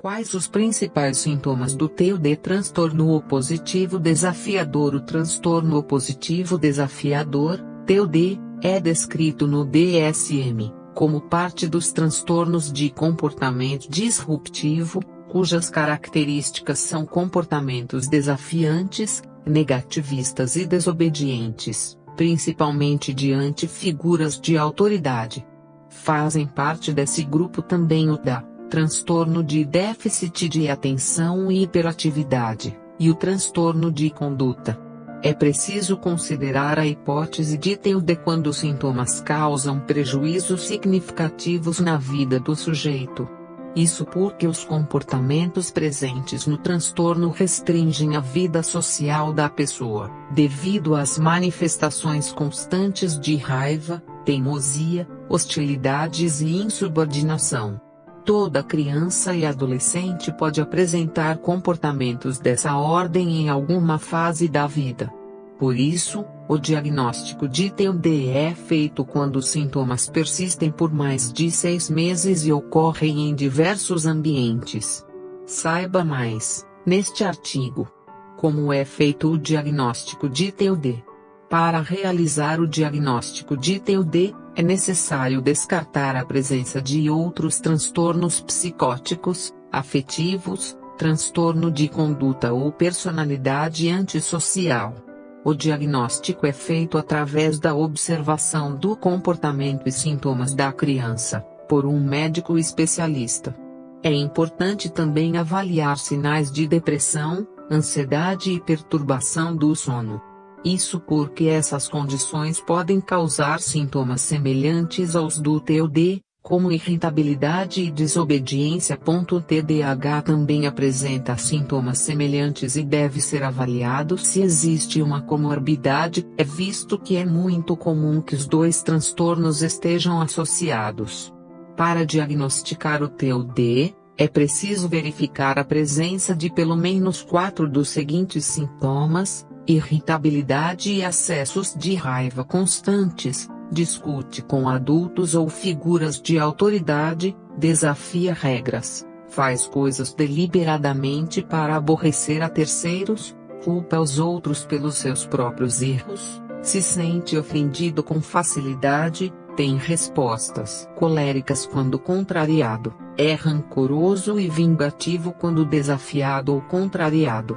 Quais os principais sintomas do TOD? Transtorno opositivo desafiador. O transtorno opositivo desafiador, TOD, é descrito no DSM como parte dos transtornos de comportamento disruptivo, cujas características são comportamentos desafiantes, negativistas e desobedientes, principalmente diante figuras de autoridade. Fazem parte desse grupo também o DA, transtorno de déficit de atenção e hiperatividade, e o transtorno de conduta. É preciso considerar a hipótese de TOD quando os sintomas causam prejuízos significativos na vida do sujeito. Isso porque os comportamentos presentes no transtorno restringem a vida social da pessoa, devido às manifestações constantes de raiva, teimosia, hostilidades e insubordinação. Toda criança e adolescente pode apresentar comportamentos dessa ordem em alguma fase da vida. Por isso, o diagnóstico de TOD é feito quando os sintomas persistem por mais de 6 meses e ocorrem em diversos ambientes. Saiba mais, neste artigo. Como é feito o diagnóstico de TOD? Para realizar o diagnóstico de TOD, é necessário descartar a presença de outros transtornos psicóticos, afetivos, transtorno de conduta ou personalidade antissocial. O diagnóstico é feito através da observação do comportamento e sintomas da criança, por um médico especialista. É importante também avaliar sinais de depressão, ansiedade e perturbação do sono. Isso porque essas condições podem causar sintomas semelhantes aos do TOD, como irritabilidade e desobediência. TDAH também apresenta sintomas semelhantes e deve ser avaliado se existe uma comorbidade, visto que é muito comum que os dois transtornos estejam associados. Para diagnosticar o TOD, é preciso verificar a presença de pelo menos 4 dos seguintes sintomas: irritabilidade e acessos de raiva constantes, discute com adultos ou figuras de autoridade, desafia regras, faz coisas deliberadamente para aborrecer a terceiros, culpa os outros pelos seus próprios erros, se sente ofendido com facilidade, tem respostas coléricas quando contrariado, é rancoroso e vingativo quando desafiado ou contrariado.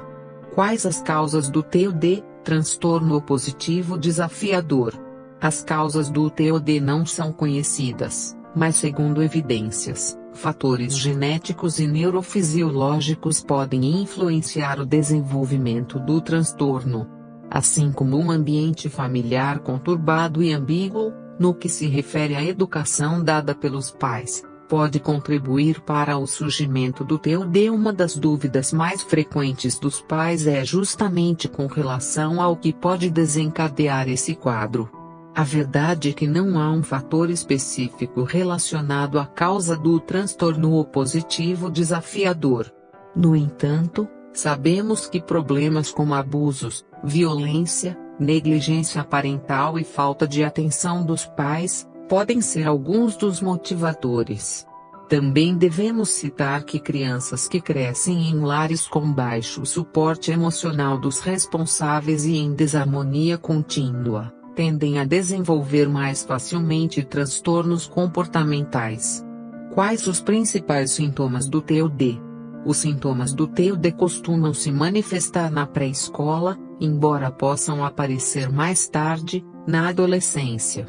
Quais as causas do TOD, transtorno opositivo desafiador? As causas do TOD não são conhecidas, mas segundo evidências, fatores genéticos e neurofisiológicos podem influenciar o desenvolvimento do transtorno. Assim como um ambiente familiar conturbado e ambíguo, no que se refere à educação dada pelos pais, pode contribuir para o surgimento do TOD. Uma das dúvidas mais frequentes dos pais é justamente com relação ao que pode desencadear esse quadro. A verdade é que não há um fator específico relacionado à causa do transtorno opositivo desafiador. No entanto, sabemos que problemas como abusos, violência, negligência parental e falta de atenção dos pais podem ser alguns dos motivadores. Também devemos citar que crianças que crescem em lares com baixo suporte emocional dos responsáveis e em desarmonia contínua, tendem a desenvolver mais facilmente transtornos comportamentais. Quais os principais sintomas do TOD? Os sintomas do TOD costumam se manifestar na pré-escola, embora possam aparecer mais tarde, na adolescência.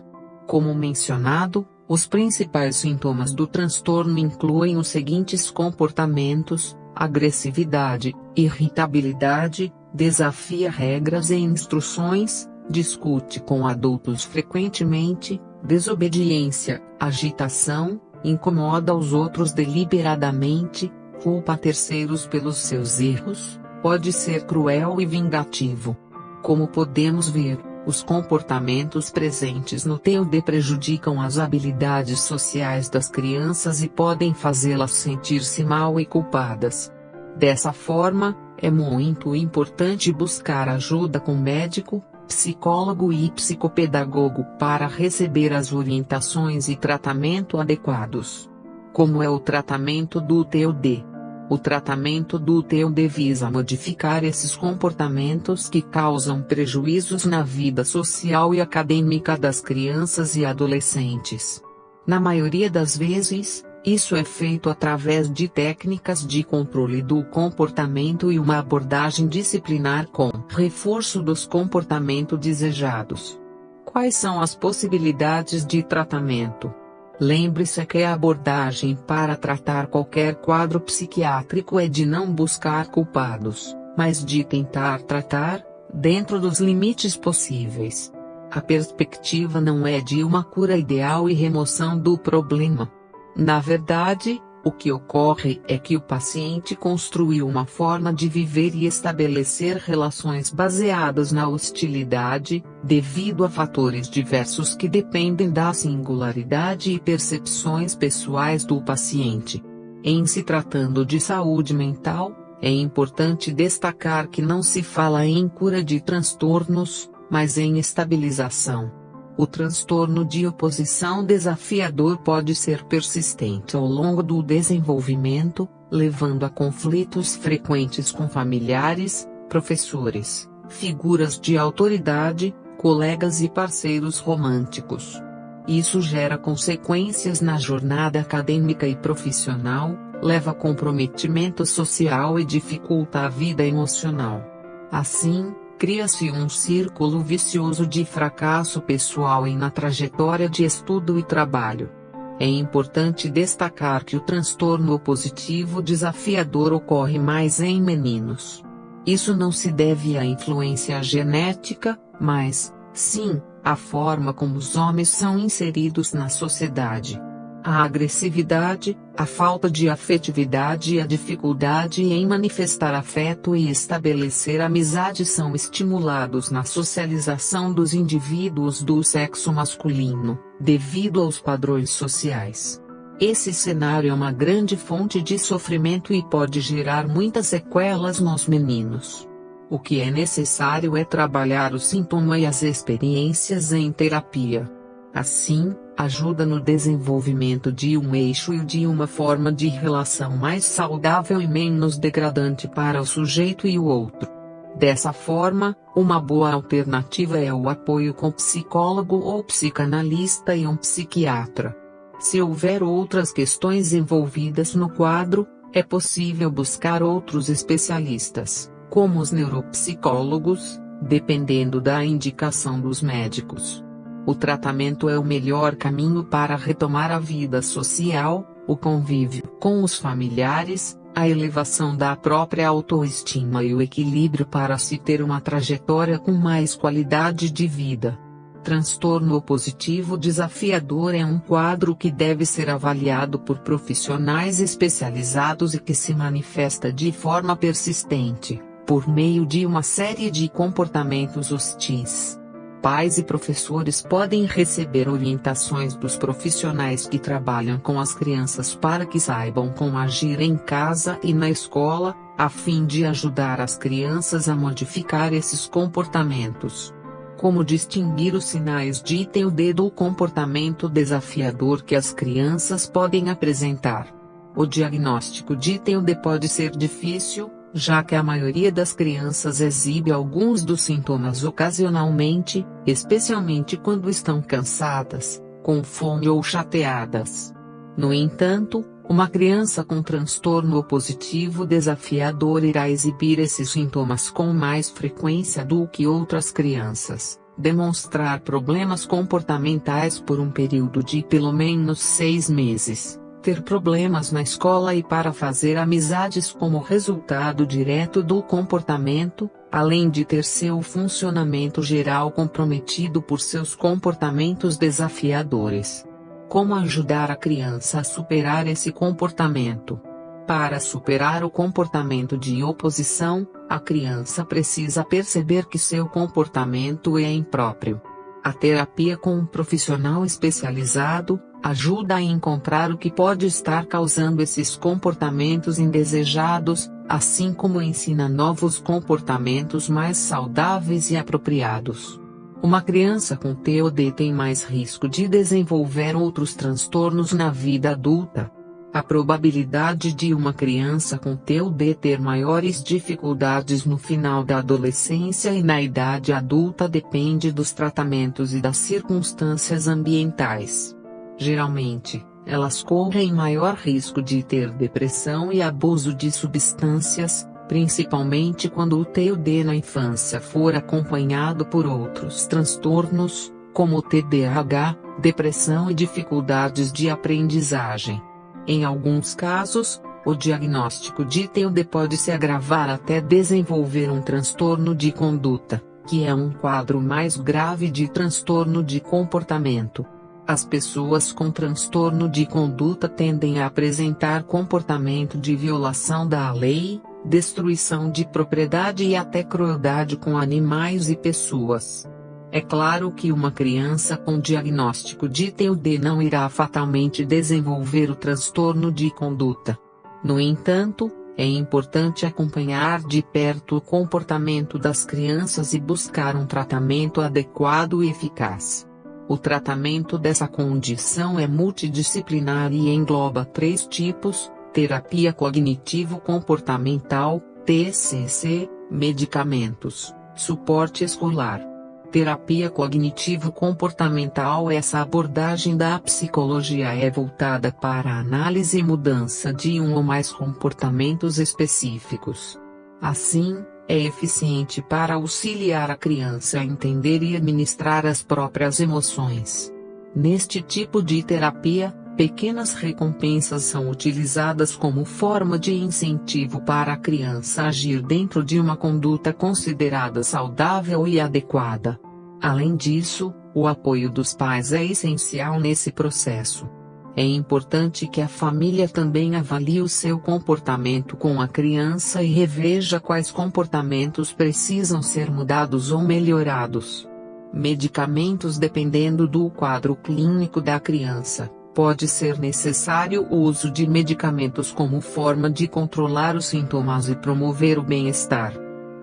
Como mencionado, os principais sintomas do transtorno incluem os seguintes comportamentos: agressividade, irritabilidade, desafia regras e instruções, discute com adultos frequentemente, desobediência, agitação, incomoda os outros deliberadamente, culpa terceiros pelos seus erros, pode ser cruel e vingativo. Como podemos ver, os comportamentos presentes no TOD prejudicam as habilidades sociais das crianças e podem fazê-las sentir-se mal e culpadas. Dessa forma, é muito importante buscar ajuda com médico, psicólogo e psicopedagogo para receber as orientações e tratamento adequados. Como é o tratamento do TOD? O tratamento do TOD visa modificar esses comportamentos que causam prejuízos na vida social e acadêmica das crianças e adolescentes. Na maioria das vezes, isso é feito através de técnicas de controle do comportamento e uma abordagem disciplinar com reforço dos comportamentos desejados. Quais são as possibilidades de tratamento? Lembre-se que a abordagem para tratar qualquer quadro psiquiátrico é de não buscar culpados, mas de tentar tratar, dentro dos limites possíveis. A perspectiva não é de uma cura ideal e remoção do problema. Na verdade, o que ocorre é que o paciente construiu uma forma de viver e estabelecer relações baseadas na hostilidade, devido a fatores diversos que dependem da singularidade e percepções pessoais do paciente. Em se tratando de saúde mental, é importante destacar que não se fala em cura de transtornos, mas em estabilização. O transtorno de oposição desafiador pode ser persistente ao longo do desenvolvimento, levando a conflitos frequentes com familiares, professores, figuras de autoridade, colegas e parceiros românticos. Isso gera consequências na jornada acadêmica e profissional, leva a comprometimento social e dificulta a vida emocional. Assim, cria-se um círculo vicioso de fracasso pessoal e na trajetória de estudo e trabalho. É importante destacar que o transtorno opositivo desafiador ocorre mais em meninos. Isso não se deve à influência genética, mas, sim, à forma como os homens são inseridos na sociedade. A agressividade, a falta de afetividade e a dificuldade em manifestar afeto e estabelecer amizade são estimulados na socialização dos indivíduos do sexo masculino, devido aos padrões sociais. Esse cenário é uma grande fonte de sofrimento e pode gerar muitas sequelas nos meninos. O que é necessário é trabalhar o sintoma e as experiências em terapia. Assim, ajuda no desenvolvimento de um eixo e de uma forma de relação mais saudável e menos degradante para o sujeito e o outro. Dessa forma, uma boa alternativa é o apoio com psicólogo ou psicanalista e um psiquiatra. Se houver outras questões envolvidas no quadro, é possível buscar outros especialistas, como os neuropsicólogos, dependendo da indicação dos médicos. O tratamento é o melhor caminho para retomar a vida social, o convívio com os familiares, a elevação da própria autoestima e o equilíbrio para se ter uma trajetória com mais qualidade de vida. Transtorno opositivo desafiador é um quadro que deve ser avaliado por profissionais especializados e que se manifesta de forma persistente, por meio de uma série de comportamentos hostis. Pais e professores podem receber orientações dos profissionais que trabalham com as crianças para que saibam como agir em casa e na escola, a fim de ajudar as crianças a modificar esses comportamentos. Como distinguir os sinais de TOD do comportamento desafiador que as crianças podem apresentar? O diagnóstico de TOD pode ser difícil, já que a maioria das crianças exibe alguns dos sintomas ocasionalmente, especialmente quando estão cansadas, com fome ou chateadas. No entanto, uma criança com transtorno opositivo desafiador irá exibir esses sintomas com mais frequência do que outras crianças, demonstrar problemas comportamentais por um período de pelo menos 6 meses. Ter problemas na escola e para fazer amizades como resultado direto do comportamento, além de ter seu funcionamento geral comprometido por seus comportamentos desafiadores. Como ajudar a criança a superar esse comportamento? Para superar o comportamento de oposição, a criança precisa perceber que seu comportamento é impróprio. A terapia com um profissional especializado ajuda a encontrar o que pode estar causando esses comportamentos indesejados, assim como ensina novos comportamentos mais saudáveis e apropriados. Uma criança com TOD tem mais risco de desenvolver outros transtornos na vida adulta. A probabilidade de uma criança com TUD ter maiores dificuldades no final da adolescência e na idade adulta depende dos tratamentos e das circunstâncias ambientais. Geralmente, elas correm maior risco de ter depressão e abuso de substâncias, principalmente quando o TUD na infância for acompanhado por outros transtornos, como o TDAH, depressão e dificuldades de aprendizagem. Em alguns casos, o diagnóstico de TUD pode se agravar até desenvolver um transtorno de conduta, que é um quadro mais grave de transtorno de comportamento. As pessoas com transtorno de conduta tendem a apresentar comportamento de violação da lei, destruição de propriedade e até crueldade com animais e pessoas. É claro que uma criança com diagnóstico de TUD não irá fatalmente desenvolver o transtorno de conduta. No entanto, é importante acompanhar de perto o comportamento das crianças e buscar um tratamento adequado e eficaz. O tratamento dessa condição é multidisciplinar e engloba 3 tipos: terapia cognitivo-comportamental, TCC, medicamentos, suporte escolar. Terapia cognitivo-comportamental. Essa abordagem da psicologia é voltada para a análise e mudança de um ou mais comportamentos específicos. Assim, é eficiente para auxiliar a criança a entender e administrar as próprias emoções. Neste tipo de terapia, pequenas recompensas são utilizadas como forma de incentivo para a criança agir dentro de uma conduta considerada saudável e adequada. Além disso, o apoio dos pais é essencial nesse processo. É importante que a família também avalie o seu comportamento com a criança e reveja quais comportamentos precisam ser mudados ou melhorados. Medicamentos. Dependendo do quadro clínico da criança, pode ser necessário o uso de medicamentos como forma de controlar os sintomas e promover o bem-estar.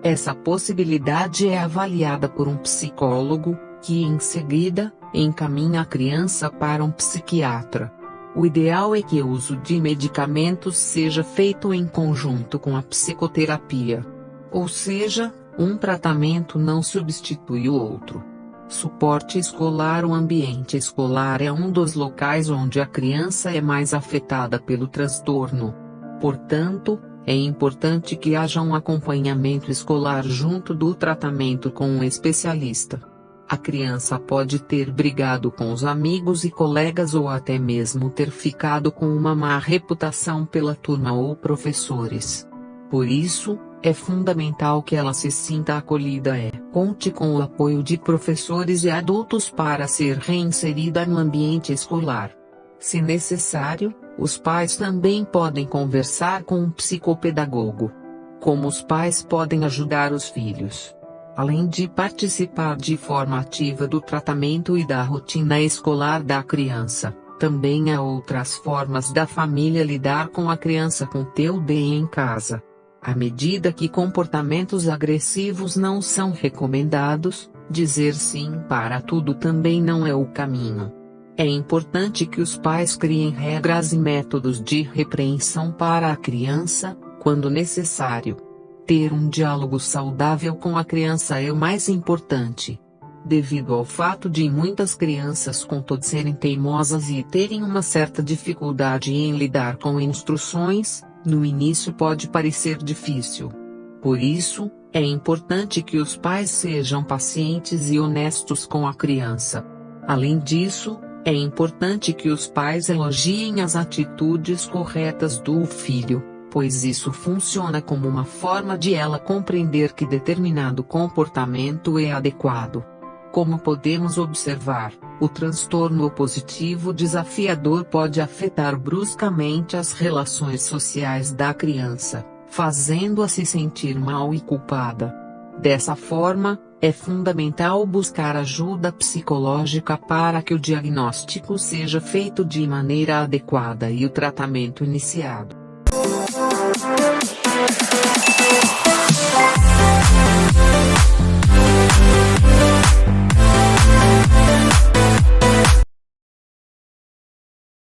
Essa possibilidade é avaliada por um psicólogo, que em seguida, encaminha a criança para um psiquiatra. O ideal é que o uso de medicamentos seja feito em conjunto com a psicoterapia. Ou seja, um tratamento não substitui o outro. Suporte escolar. O ambiente escolar é um dos locais onde a criança é mais afetada pelo transtorno. Portanto, é importante que haja um acompanhamento escolar junto do tratamento com um especialista. A criança pode ter brigado com os amigos e colegas ou até mesmo ter ficado com uma má reputação pela turma ou professores. Por isso, é fundamental que ela se sinta acolhida conte com o apoio de professores e adultos para ser reinserida no ambiente escolar. Se necessário, os pais também podem conversar com um psicopedagogo. Como os pais podem ajudar os filhos? Além de participar de forma ativa do tratamento e da rotina escolar da criança, também há outras formas da família lidar com a criança com TUD em casa. À medida que comportamentos agressivos não são recomendados, dizer sim para tudo também não é o caminho. É importante que os pais criem regras e métodos de repreensão para a criança, quando necessário. Ter um diálogo saudável com a criança é o mais importante. Devido ao fato de muitas crianças com TUD serem teimosas e terem uma certa dificuldade em lidar com instruções, no início pode parecer difícil. Por isso, é importante que os pais sejam pacientes e honestos com a criança. Além disso, é importante que os pais elogiem as atitudes corretas do filho, pois isso funciona como uma forma de ela compreender que determinado comportamento é adequado. Como podemos observar, o transtorno opositivo desafiador pode afetar bruscamente as relações sociais da criança, fazendo-a se sentir mal e culpada. Dessa forma, é fundamental buscar ajuda psicológica para que o diagnóstico seja feito de maneira adequada e o tratamento iniciado.